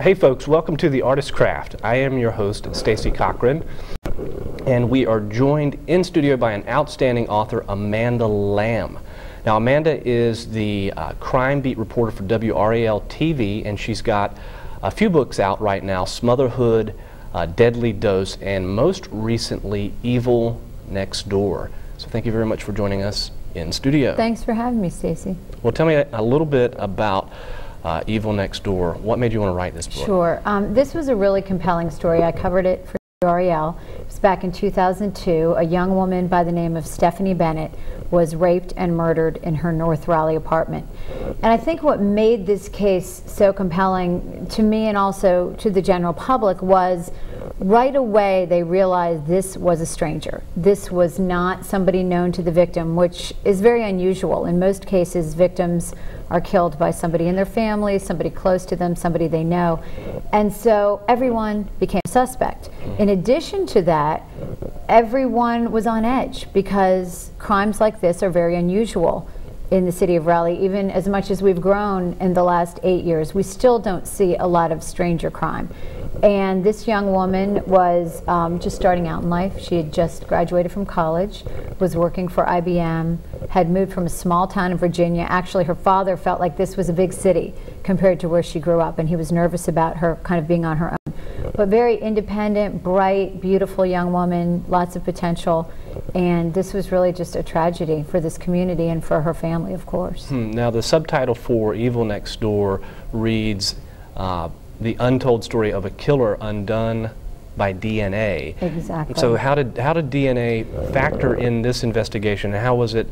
Hey folks, welcome to The Artist's Craft. I am your host, Stacey Cochran, and we are joined in studio by an outstanding author, Amanda Lamb. Now, Amanda is the crime beat reporter for WRAL TV, and she's got a few books out right now: Smotherhood, Deadly Dose, and most recently, Evil Next Door. So thank you very much for joining us in studio. Thanks for having me, Stacey. Well, tell me a little bit about Evil Next Door. What made you want to write this book? Sure. This was a really compelling story. I covered it for WRAL. It was back in 2002. A young woman by the name of Stephanie Bennett was raped and murdered in her North Raleigh apartment. And I think what made this case so compelling to me and also to the general public was right away they realized this was a stranger. This was not somebody known to the victim, which is very unusual. In most cases, victims are killed by somebody in their family, somebody close to them, somebody they know. And so everyone became a suspect. In addition to that, everyone was on edge because crimes like this are very unusual in the city of Raleigh. Even as much as we've grown in the last 8 years, we still don't see a lot of stranger crime. And this young woman was just starting out in life. She had just graduated from college, was working for IBM, had moved from a small town in Virginia. Actually, her father felt like this was a big city compared to where she grew up, and he was nervous about her kind of being on her own. But very independent, bright, beautiful young woman, lots of potential. And this was really just a tragedy for this community and for her family, of course. Now, the subtitle for Evil Next Door reads, The Untold Story of a Killer Undone by DNA. Exactly. So how did DNA factor in this investigation, and how was it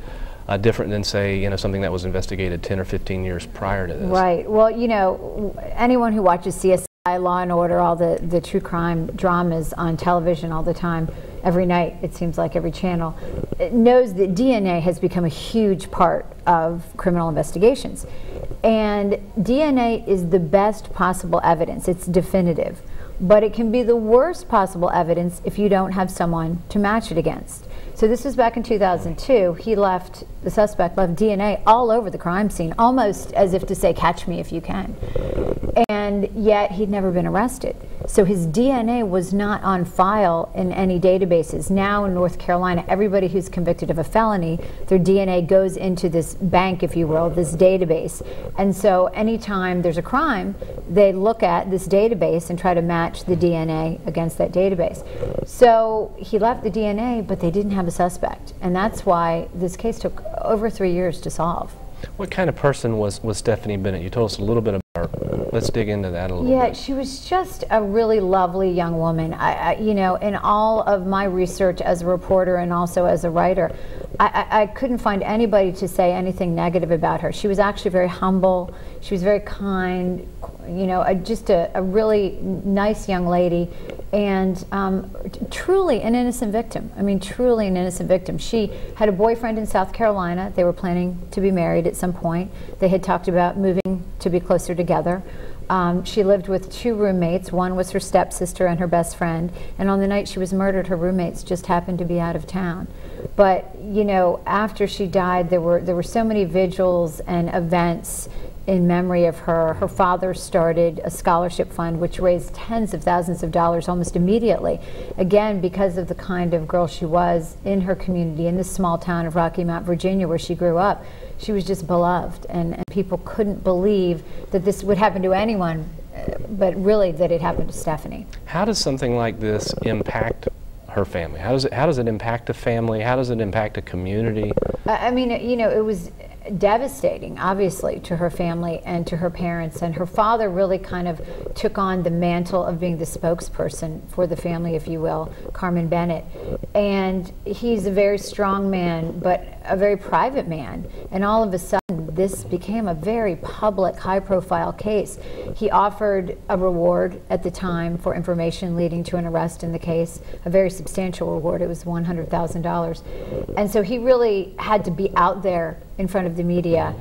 different than, say, something that was investigated 10 or 15 years prior to this? Right. Well, anyone who watches CSI, Law and Order, all the true crime dramas on television all the time, every night, it seems like every channel, knows that DNA has become a huge part of criminal investigations. And DNA is the best possible evidence. It's definitive. But it can be the worst possible evidence if you don't have someone to match it against. So this was back in 2002. The suspect left DNA all over the crime scene, almost as if to say, catch me if you can. And yet he'd never been arrested. So his DNA was not on file in any databases. Now in North Carolina, everybody who's convicted of a felony, their DNA goes into this bank, if you will, this database. And so anytime there's a crime, they look at this database and try to match the DNA against that database. So he left the DNA, but they didn't have a suspect. And that's why this case took over 3 years to solve. What kind of person was Stephanie Bennett? You told us a little bit about her. Let's dig into that a little bit. Yeah, she was just a really lovely young woman. In all of my research as a reporter and also as a writer, I couldn't find anybody to say anything negative about her. She was actually very humble. She was very kind, just a really nice young lady, and truly an innocent victim. I mean, truly an innocent victim. She had a boyfriend in South Carolina. They were planning to be married at some point. They had talked about moving to be closer together. She lived with 2 roommates. One was her stepsister and her best friend. And on the night she was murdered, her roommates just happened to be out of town. But, after she died, there were so many vigils and events in memory of her. Her father started a scholarship fund which raised tens of thousands of dollars almost immediately. Again, because of the kind of girl she was in her community, in this small town of Rocky Mount, Virginia, where she grew up. She was just beloved, and people couldn't believe that this would happen to anyone, but really that it happened to Stephanie. How does something like this impact her family? How does it impact a family? How does it impact a community? I mean, it was devastating, obviously, to her family and to her parents. And her father really kind of took on the mantle of being the spokesperson for the family, if you will, Carmen Bennett. And he's a very strong man, but a very private man. And all of a sudden, this became a very public, high-profile case. He offered a reward at the time for information leading to an arrest in the case, a very substantial reward. It was $100,000. And so he really had to be out there in front of the media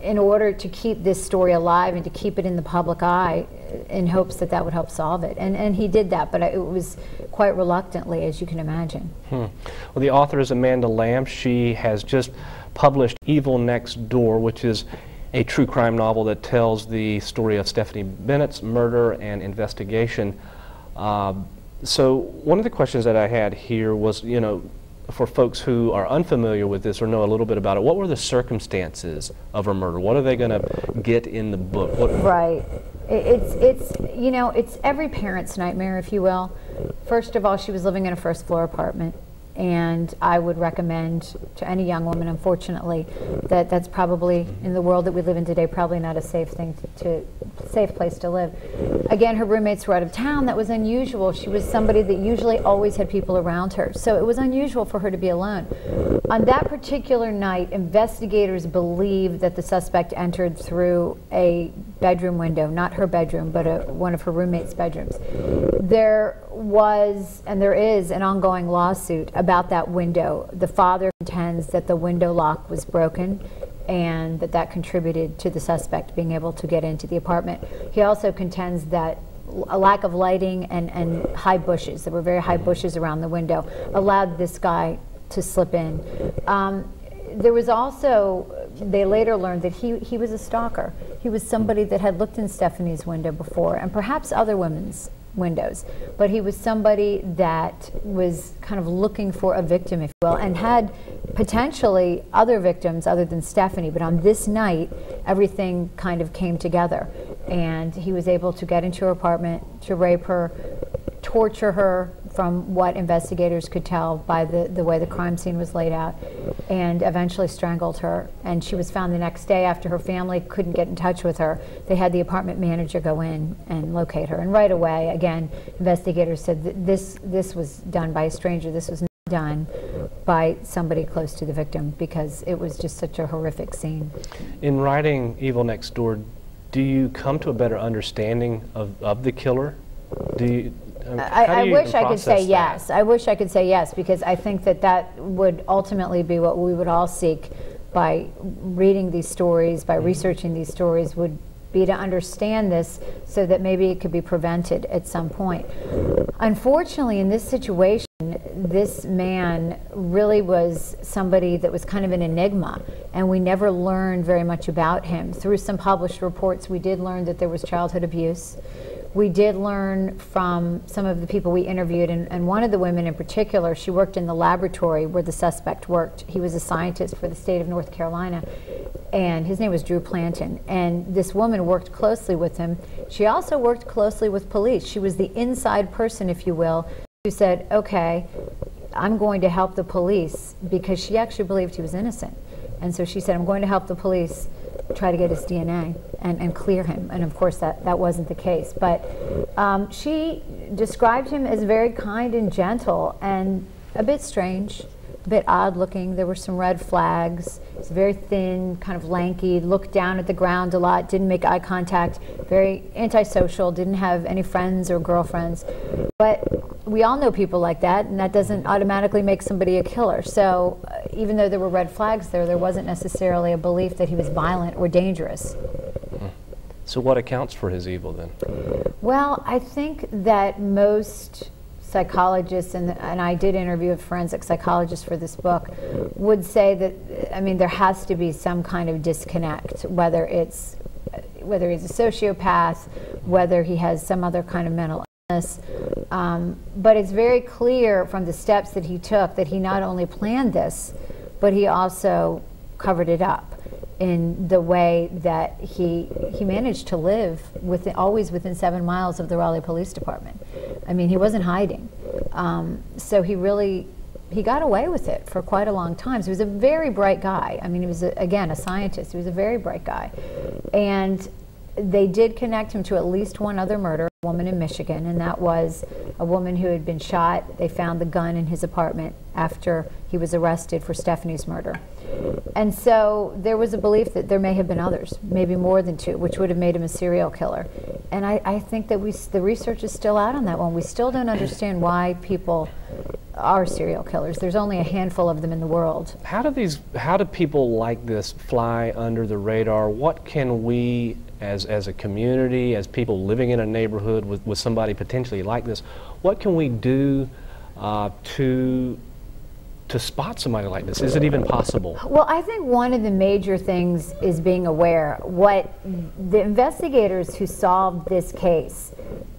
in order to keep this story alive and to keep it in the public eye in hopes that that would help solve it. And he did that, but it was quite reluctantly, as you can imagine. Well, the author is Amanda Lamb. She has just published Evil Next Door, which is a true crime novel that tells the story of Stephanie Bennett's murder and investigation. So one of the questions that I had here was, you know, for folks who are unfamiliar with this or know a little bit about it, what were the circumstances of her murder? What are they going to get in the book? Right. It's you know, it's every parent's nightmare, if you will. First of all, she was living in a first floor apartment, and I would recommend to any young woman, unfortunately, that that's probably, in the world that we live in today, probably not a safe safe place to live. Again, her roommates were out of town. That was unusual. She was somebody that usually always had people around her, so it was unusual for her to be alone. On that particular night, investigators believe that the suspect entered through a bedroom window, not her bedroom, but one of her roommates' bedrooms. There was, and there is, an ongoing lawsuit about that window. The father contends that the window lock was broken and that contributed to the suspect being able to get into the apartment. He also contends that a lack of lighting and high bushes, there were very high bushes around the window, allowed this guy to slip in. There was also, they later learned that he was a stalker. He was somebody that had looked in Stephanie's window before, and perhaps other women's windows, but he was somebody that was kind of looking for a victim, if you will, and had potentially other victims other than Stephanie. But on this night, everything kind of came together, and he was able to get into her apartment, to rape her, torture her, from what investigators could tell by the way the crime scene was laid out, and eventually strangled her. And she was found the next day after her family couldn't get in touch with her. They had the apartment manager go in and locate her. And right away, again, investigators said that this was done by a stranger. This was not done by somebody close to the victim, because it was just such a horrific scene. In writing Evil Next Door, do you come to a better understanding of the killer? Do you, I wish I could say yes. I wish I could say yes, because I think that would ultimately be what we would all seek by reading these stories, by researching these stories, would be to understand this so that maybe it could be prevented at some point. Unfortunately, in this situation, this man really was somebody that was kind of an enigma, and we never learned very much about him. Through some published reports, we did learn that there was childhood abuse. We did learn from some of the people we interviewed, and one of the women in particular, she worked in the laboratory where the suspect worked. He was a scientist for the state of North Carolina, and his name was Drew Planton. And this woman worked closely with him. She also worked closely with police. She was the inside person, if you will, who said, okay, I'm going to help the police, because she actually believed he was innocent. And so she said, I'm going to help the police try to get his DNA and clear him. And of course that wasn't the case. But she described him as very kind and gentle and a bit strange, a bit odd looking. There were some red flags. He's very thin, kind of lanky, looked down at the ground a lot, didn't make eye contact, very antisocial, didn't have any friends or girlfriends. But we all know people like that, and that doesn't automatically make somebody a killer. So even though there were red flags there wasn't necessarily a belief that he was violent or dangerous. So what accounts for his evil then? Well, I think that most psychologists, and I did interview a forensic psychologist for this book, would say that, I mean, there has to be some kind of disconnect, whether he's a sociopath, whether he has some other kind of mental illness. But it's very clear from the steps that he took that he not only planned this, but he also covered it up in the way that he managed to live always within 7 miles of the Raleigh Police Department. I mean, he wasn't hiding. So he got away with it for quite a long time. So he was a very bright guy. I mean, he was, again, a scientist. He was a very bright guy. And they did connect him to at least one other murder, a woman in Michigan, and that was a woman who had been shot. They found the gun in his apartment after he was arrested for Stephanie's murder. And so there was a belief that there may have been others, maybe more than 2, which would have made him a serial killer. And I think that the research is still out on that one. We still don't understand why people are serial killers. There's only a handful of them in the world. How do people like this fly under the radar? What can we, as a community, as people living in a neighborhood with somebody potentially like this, what can we do to to spot somebody like this? Is it even possible? Well, I think one of the major things is being aware. What the investigators who solved this case,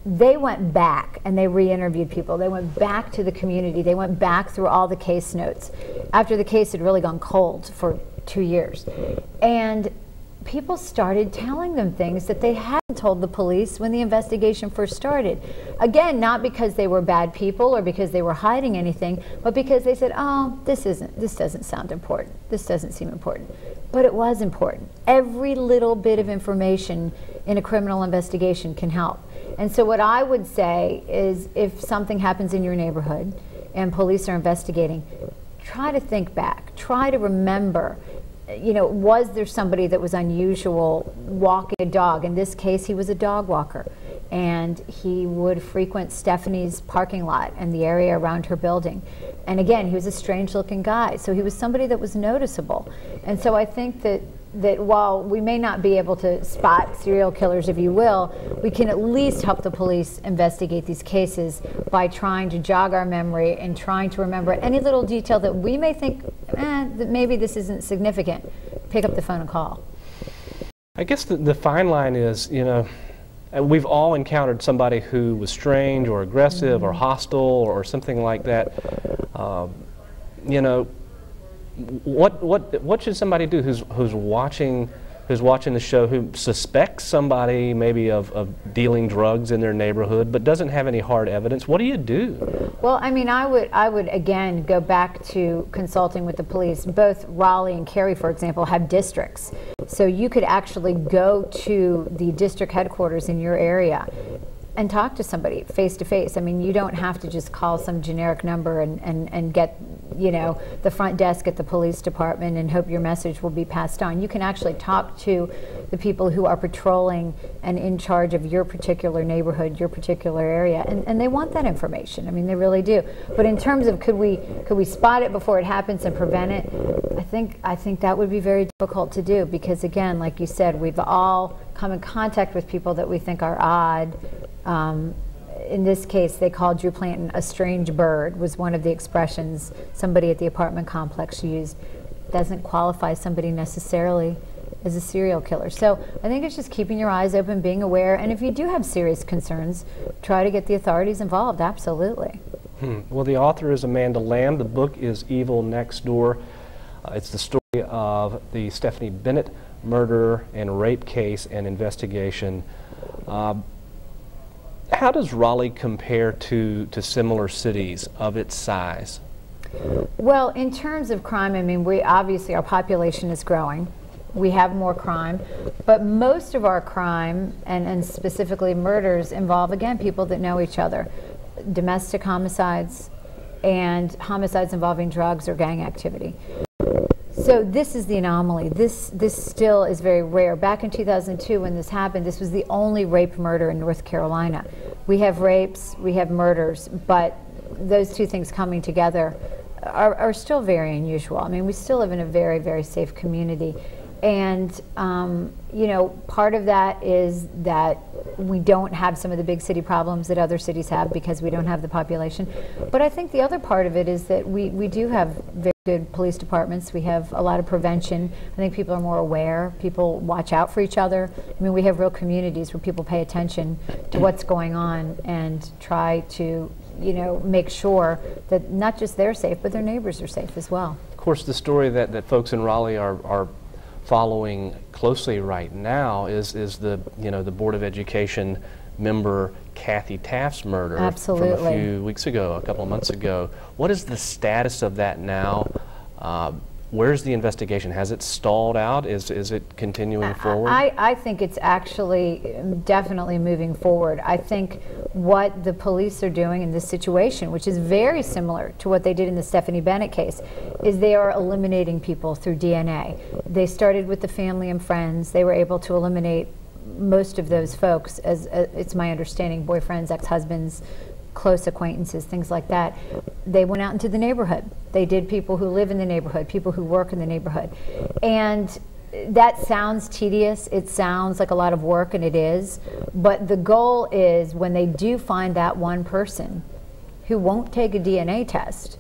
they went back and they re-interviewed people. They went back to the community. They went back through all the case notes after the case had really gone cold for 2 years. And people started telling them things that they hadn't told the police when the investigation first started. Again, not because they were bad people or because they were hiding anything, but because they said, oh, this doesn't sound important. This doesn't seem important. But it was important. Every little bit of information in a criminal investigation can help. And so what I would say is, if something happens in your neighborhood and police are investigating, try to think back. Try to remember, you know, was there somebody that was unusual walking a dog? In this case, he was a dog walker, and he would frequent Stephanie's parking lot and the area around her building. And again, he was a strange-looking guy, so he was somebody that was noticeable. And so I think that while we may not be able to spot serial killers, if you will, we can at least help the police investigate these cases by trying to jog our memory and trying to remember any little detail that we may think, that maybe this isn't significant. Pick up the phone and call. I guess the fine line is, you know, we've all encountered somebody who was strange or aggressive or hostile or something like that. You know, what should somebody do who's watching the show, who suspects somebody maybe of dealing drugs in their neighborhood but doesn't have any hard evidence? What do you do? Well, I mean, I would again go back to consulting with the police. Both Raleigh and Cary, for example, have districts, so you could actually go to the district headquarters in your area and talk to somebody face to face. I mean, you don't have to just call some generic number and get, you know, the front desk at the police department and hope your message will be passed on. You can actually talk to the people who are patrolling and in charge of your particular neighborhood, your particular area, and they want that information. I mean, they really do. But in terms of could we spot it before it happens and prevent it, I think that would be very difficult to do, because again, like you said, we've all come in contact with people that we think are odd. In this case, they called Drew Planton a strange bird, was one of the expressions somebody at the apartment complex used. Doesn't qualify somebody necessarily as a serial killer. So I think it's just keeping your eyes open, being aware, and if you do have serious concerns, try to get the authorities involved, absolutely. Well, the author is Amanda Lamb. The book is Evil Next Door. It's the story of the Stephanie Bennett murder and rape case and investigation. How does Raleigh compare to similar cities of its size? Well, in terms of crime, I mean, obviously our population is growing. We have more crime, but most of our crime, and specifically murders, involve, again, people that know each other. Domestic homicides and homicides involving drugs or gang activity. So this is the anomaly. This still is very rare. Back in 2002 when this happened, this was the only rape murder in North Carolina. We have rapes, we have murders, but those two things coming together are still very unusual. I mean, we still live in a very, very safe community. And, you know, part of that is that we don't have some of the big city problems that other cities have because we don't have the population. But I think the other part of it is that we do have very good police departments. We have a lot of prevention. I think people are more aware. People watch out for each other. I mean, we have real communities where people pay attention to what's going on and try to, you know, make sure that not just they're safe, but their neighbors are safe as well. Of course, the story that folks in Raleigh are following closely right now is the the Board of Education member Kathy Taft's murder. Absolutely. From a few weeks ago, a couple of months ago. What is the status of that now? Where's the investigation? Has it stalled out? Is it continuing forward? I think it's actually definitely moving forward. I think what the police are doing in this situation, which is very similar to what they did in the Stephanie Bennett case, is they are eliminating people through DNA. They started with the family and friends. They were able to eliminate most of those folks, as it's my understanding, boyfriends, ex-husbands, close acquaintances, things like that. They went out into the neighborhood. They did people who live in the neighborhood, people who work in the neighborhood. And that sounds tedious, it sounds like a lot of work, and it is, but the goal is when they do find that one person who won't take a DNA test,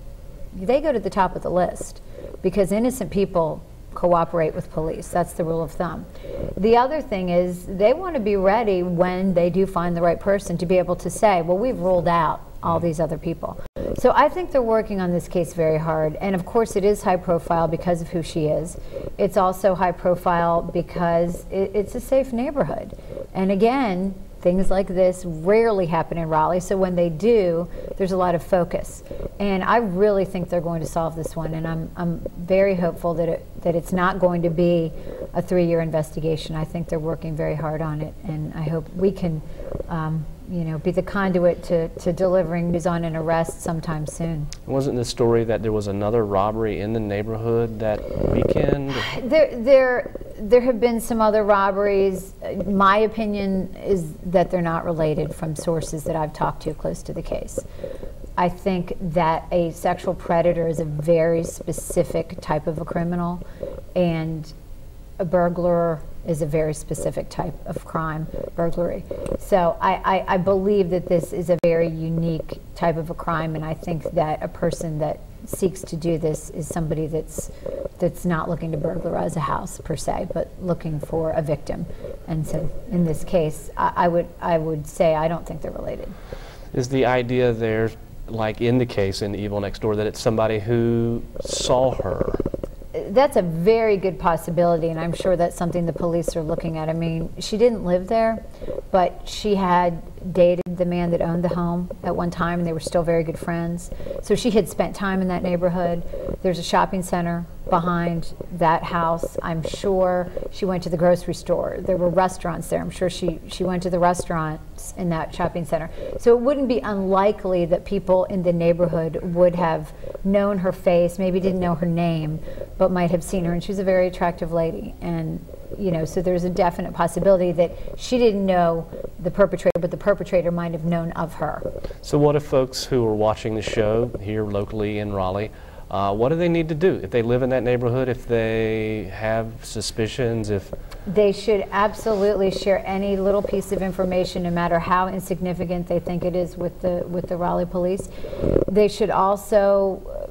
they go to the top of the list because innocent people cooperate with police. That's the rule of thumb. The other thing is they want to be ready when they do find the right person to be able to say, well, we've ruled out all these other people. So I think they're working on this case very hard. And of course it is high profile because of who she is. It's also high profile because it's a safe neighborhood. And again, things like this rarely happen in Raleigh, so when they do, there's a lot of focus. And I really think they're going to solve this one, and I'm very hopeful that it's not going to be a 3-year investigation. I think they're working very hard on it, and I hope we can be the conduit to delivering news on an arrest sometime soon. Wasn't the story that there was another robbery in the neighborhood that weekend? There have been some other robberies. My opinion is that they're not related from sources that I've talked to close to the case. I think that a sexual predator is a very specific type of a criminal, and a burglar is a very specific type of crime, burglary. So I believe that this is a very unique type of a crime, and I think that a person that seeks to do this is somebody that's not looking to burglarize a house per se, but looking for a victim. And so in this case, I would say I don't think they're related. Is the idea there, like in the case in Evil Next Door, that it's somebody who saw her? That's a very good possibility, and I'm sure that's something the police are looking at. I mean, she didn't live there, but she had dated the man that owned the home at one time, and they were still very good friends. So she had spent time in that neighborhood. There's a shopping center behind that house. I'm sure she went to the grocery store. There were restaurants there. I'm sure she went to the restaurants in that shopping center. So it wouldn't be unlikely that people in the neighborhood would have known her face, maybe didn't know her name, but might have seen her. And she's a very attractive lady. And so there's a definite possibility that she didn't know the perpetrator, but the perpetrator might have known of her. So what if folks who are watching the show here locally in Raleigh, what do they need to do if they live in that neighborhood, if they have suspicions, if... They should absolutely share any little piece of information, no matter how insignificant they think it is, with the Raleigh police. They should also,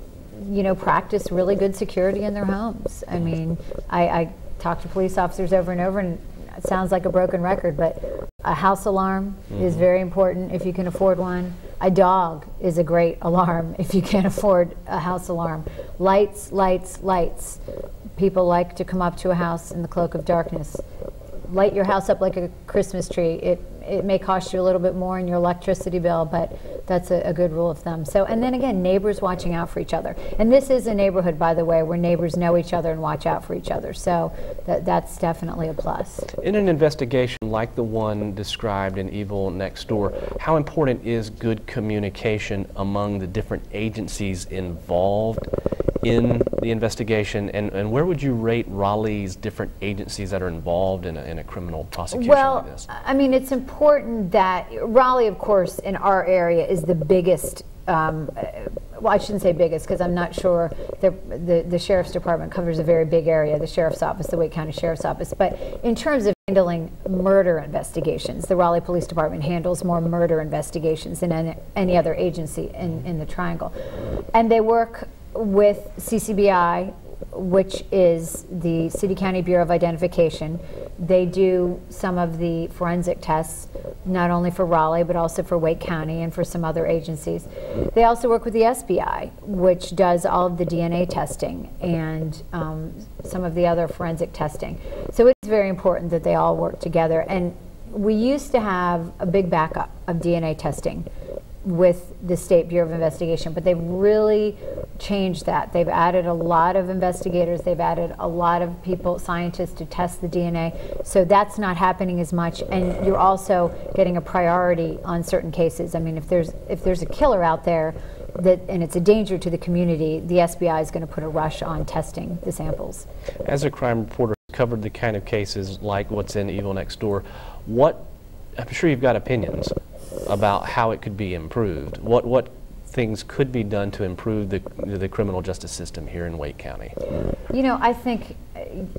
practice really good security in their homes. I mean, I talk to police officers over and over, and it sounds like a broken record, but a house alarm is very important if you can afford one. A dog is a great alarm if you can't afford a house alarm. Lights, lights, lights. People like to come up to a house in the cloak of darkness. Light your house up like a Christmas tree. It may cost you a little bit more in your electricity bill, but that's a good rule of thumb. So, and then again, neighbors watching out for each other. And this is a neighborhood, by the way, where neighbors know each other and watch out for each other. So that's definitely a plus. In an investigation like the one described in Evil Next Door, how important is good communication among the different agencies involved in the investigation, and where would you rate Raleigh's different agencies that are involved in a criminal prosecution like this? Well, I mean, it's important that Raleigh, of course, in our area is the biggest, well, I shouldn't say biggest, because I'm not sure. The Sheriff's Department covers a very big area, the Sheriff's Office, the Wake County Sheriff's Office, but in terms of handling murder investigations, the Raleigh Police Department handles more murder investigations than any other agency in the Triangle. And they work with CCBI, which is the City County Bureau of Identification. They do some of the forensic tests, not only for Raleigh, but also for Wake County and for some other agencies. They also work with the SBI, which does all of the DNA testing and some of the other forensic testing. So it's very important that they all work together. And we used to have a big backup of DNA testing with the State Bureau of Investigation, but they've really changed that. They've added a lot of investigators, they've added a lot of people, scientists, to test the DNA, so that's not happening as much, and you're also getting a priority on certain cases. I mean, if there's a killer out there and it's a danger to the community, the SBI is going to put a rush on testing the samples. As a crime reporter who covered the kind of cases like what's in Evil Next Door, I'm sure you've got opinions about how it could be improved. What things could be done to improve the criminal justice system here in Wake County? You know, I think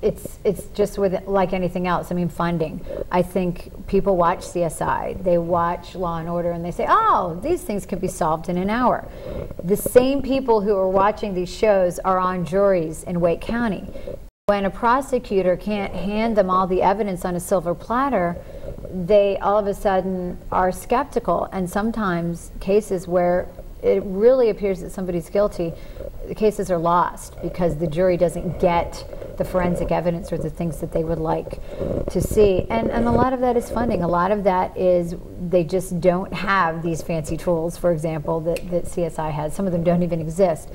it's just with like anything else. I mean, funding. I think people watch CSI, they watch Law and Order, and they say, oh, these things can be solved in an hour. The same people who are watching these shows are on juries in Wake County. When a prosecutor can't hand them all the evidence on a silver platter, they all of a sudden are skeptical, and sometimes cases where it really appears that somebody's guilty, the cases are lost because the jury doesn't get the forensic evidence or the things that they would like to see. And a lot of that is funding. A lot of that is they just don't have these fancy tools, for example, that CSI has. Some of them don't even exist.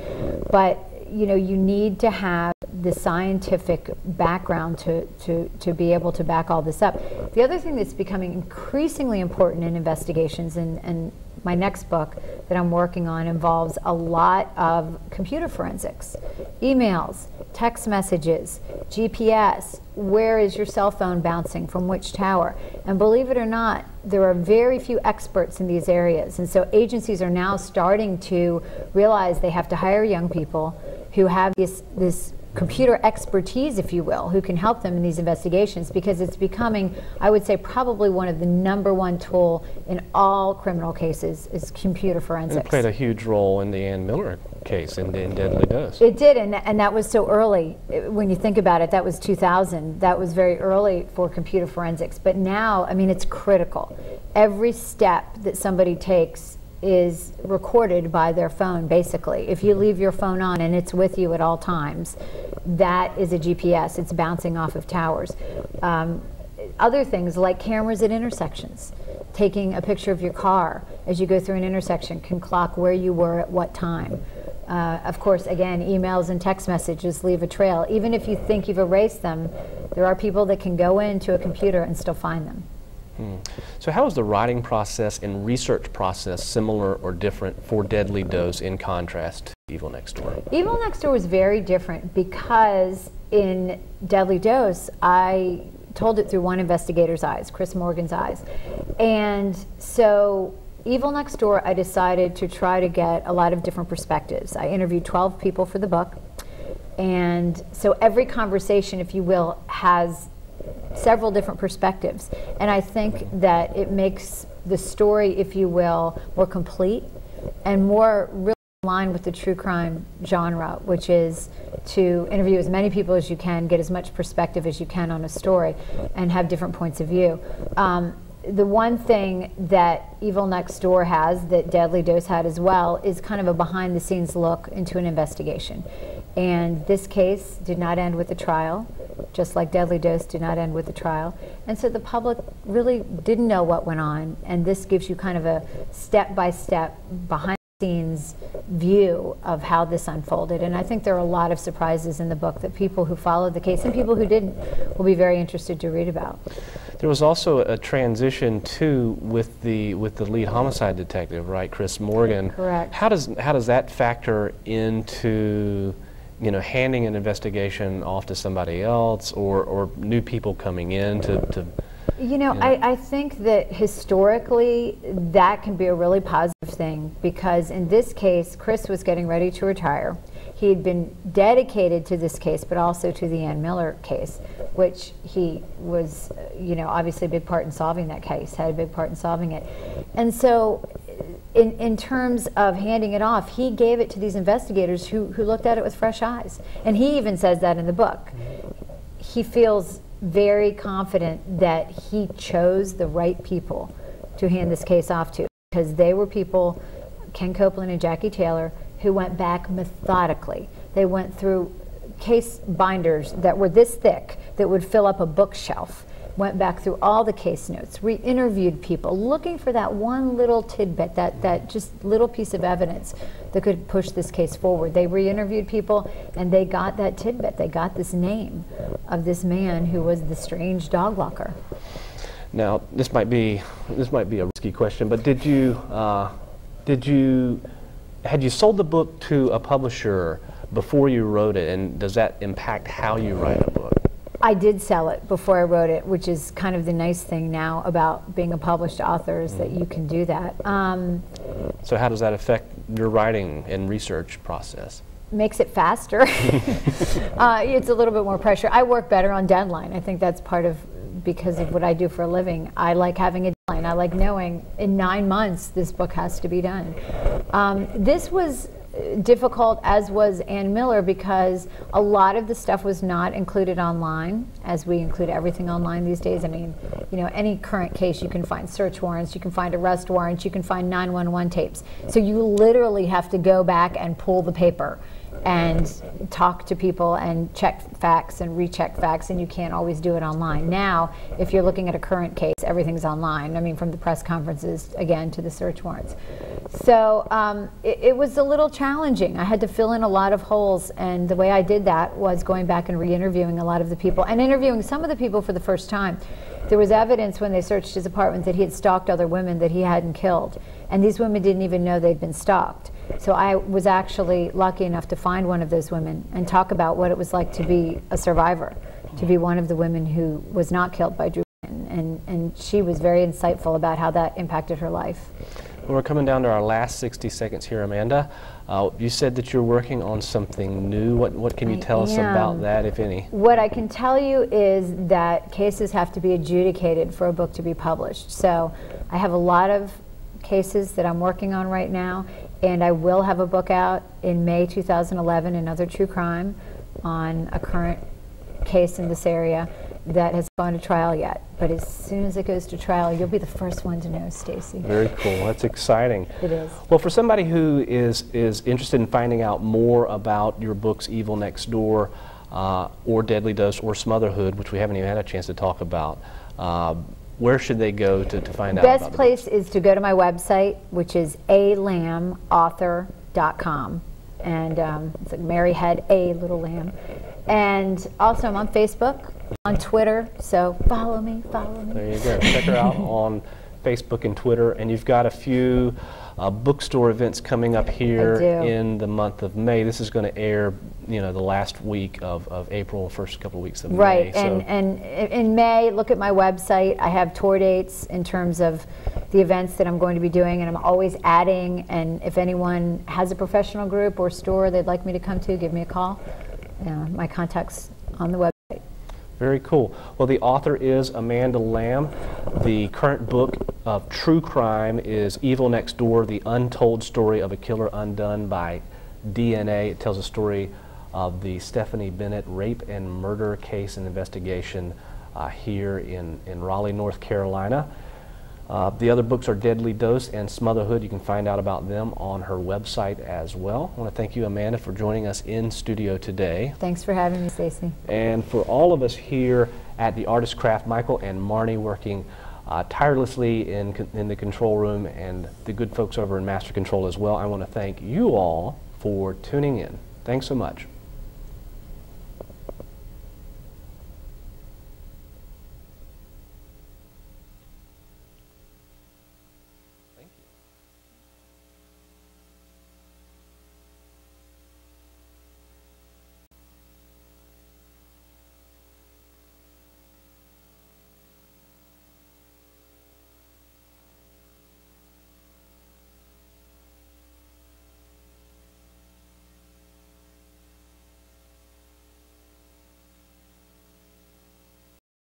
But you know, you need to have the scientific background to be able to back all this up. The other thing that's becoming increasingly important in investigations, and my next book that I'm working on involves a lot of computer forensics, emails, text messages, GPS, where is your cell phone bouncing from which tower? And believe it or not, there are very few experts in these areas. And so agencies are now starting to realize they have to hire young people who have this computer expertise, if you will, who can help them in these investigations, because it's becoming, I would say, probably one of the #1 tool in all criminal cases is computer forensics. It played a huge role in the Ann Miller case in Deadly Dose. It did, and that was so early. When you think about it, that was 2000. That was very early for computer forensics. But now, I mean, it's critical. Every step that somebody takes is recorded by their phone, basically. If you leave your phone on and it's with you at all times, that is a GPS. It's bouncing off of towers. Other things like cameras at intersections. Taking a picture of your car as you go through an intersection can clock where you were at what time. Of course, again, emails and text messages leave a trail. Even if you think you've erased them, there are people that can go into a computer and still find them. So how is the writing process and research process similar or different for Deadly Dose in contrast to Evil Next Door? Evil Next Door was very different because in Deadly Dose, I told it through one investigator's eyes, Chris Morgan's eyes. And so Evil Next Door, I decided to try to get a lot of different perspectives. I interviewed 12 people for the book. And so every conversation, if you will, has several different perspectives, and I think that it makes the story, if you will, more complete and more really in line with the true crime genre, which is to interview as many people as you can, get as much perspective as you can on a story, and have different points of view. The one thing that Evil Next Door has, that Deadly Dose had as well, is kind of a behind-the-scenes look into an investigation. And this case did not end with a trial, just like Deadly Dose did not end with a trial. And so the public really didn't know what went on, and this gives you kind of a step-by-step, behind-the-scenes view of how this unfolded. And I think there are a lot of surprises in the book that people who followed the case and people who didn't will be very interested to read about. There was also a transition too with the lead homicide detective, right, Chris Morgan. Correct. How does that factor into, you know, handing an investigation off to somebody else, or new people coming in to you know, I think that historically that can be a really positive thing, because in this case Chris was getting ready to retire. He had been dedicated to this case, but also to the Ann Miller case, which he was, you know, obviously a big part in solving that case, had a big part in solving it. And so in terms of handing it off, he gave it to these investigators who looked at it with fresh eyes. And he even says that in the book. He feels very confident that he chose the right people to hand this case off to, because they were people, Ken Copeland and Jackie Taylor, who went back methodically. They went through case binders that were this thick that would fill up a bookshelf, went back through all the case notes, re-interviewed people, looking for that one little tidbit, that just little piece of evidence that could push this case forward. They re-interviewed people, and they got that tidbit. They got this name of this man who was the strange dog walker. Now, this might be a risky question, but had you sold the book to a publisher before you wrote it, and does that impact how you write a book? I did sell it before I wrote it, which is kind of the nice thing now about being a published author, is that you can do that. So how does that affect your writing and research process? Makes it faster. It's a little bit more pressure. I work better on deadline. I think that's part of, because of what I do for a living. I like having a deadline. I like knowing in 9 months this book has to be done. This was difficult, as was Ann Miller, because a lot of the stuff was not included online, as we include everything online these days. I mean, you know, any current case, you can find search warrants, you can find arrest warrants, you can find 911 tapes. So you literally have to go back and pull the paper and talk to people and check facts and recheck facts, and you can't always do it online. Now, if you're looking at a current case, everything's online. I mean, from the press conferences, again, to the search warrants. So it was a little challenging. I had to fill in a lot of holes, and the way I did that was going back and re-interviewing a lot of the people, and interviewing some of the people for the first time. There was evidence when they searched his apartment that he had stalked other women that he hadn't killed, and these women didn't even know they'd been stalked. So I was actually lucky enough to find one of those women and talk about what it was like to be a survivor, to be one of the women who was not killed by Drew Clinton, and she was very insightful about how that impacted her life. Well, we're coming down to our last 60 seconds here, Amanda. You said that you're working on something new. What can you tell us about that, if any? What I can tell you is that cases have to be adjudicated for a book to be published. So I have a lot of cases that I'm working on right now, and I will have a book out in May 2011, another true crime on a current case in this area that has gone to trial yet. But as soon as it goes to trial, you'll be the first one to know, Stacey. Very cool. That's exciting. It is. Well, for somebody who is interested in finding out more about your books, Evil Next Door, or Deadly Dose, or Smotherhood, which we haven't even had a chance to talk about, where should they go to find out about the best place is to go to my website, which is alamauthor.com. And it's like Mary had a little lamb. And also I'm on Facebook, on Twitter, so follow me. There you go. Check her out on Facebook and Twitter. And you've got a few bookstore events coming up here in the month of May. This is going to air, you know, the last week of April, first couple of weeks of May. Right, and in May, look at my website. I have tour dates in terms of the events that I'm going to be doing, and I'm always adding. And if anyone has a professional group or store they'd like me to come to, give me a call. My contact's on the website. Very cool. Well, the author is Amanda Lamb. The current book of true crime is Evil Next Door, The Untold Story of a Killer Undone by DNA. It tells a story of the Stephanie Bennett rape and murder case and investigation here in Raleigh, North Carolina. The other books are Deadly Dose and Smotherhood. You can find out about them on her website as well. I want to thank you, Amanda, for joining us in studio today. Thanks for having me, Stacey. And for all of us here at the Artist Craft, Michael and Marnie working tirelessly in the control room, and the good folks over in Master Control as well, I want to thank you all for tuning in. Thanks so much.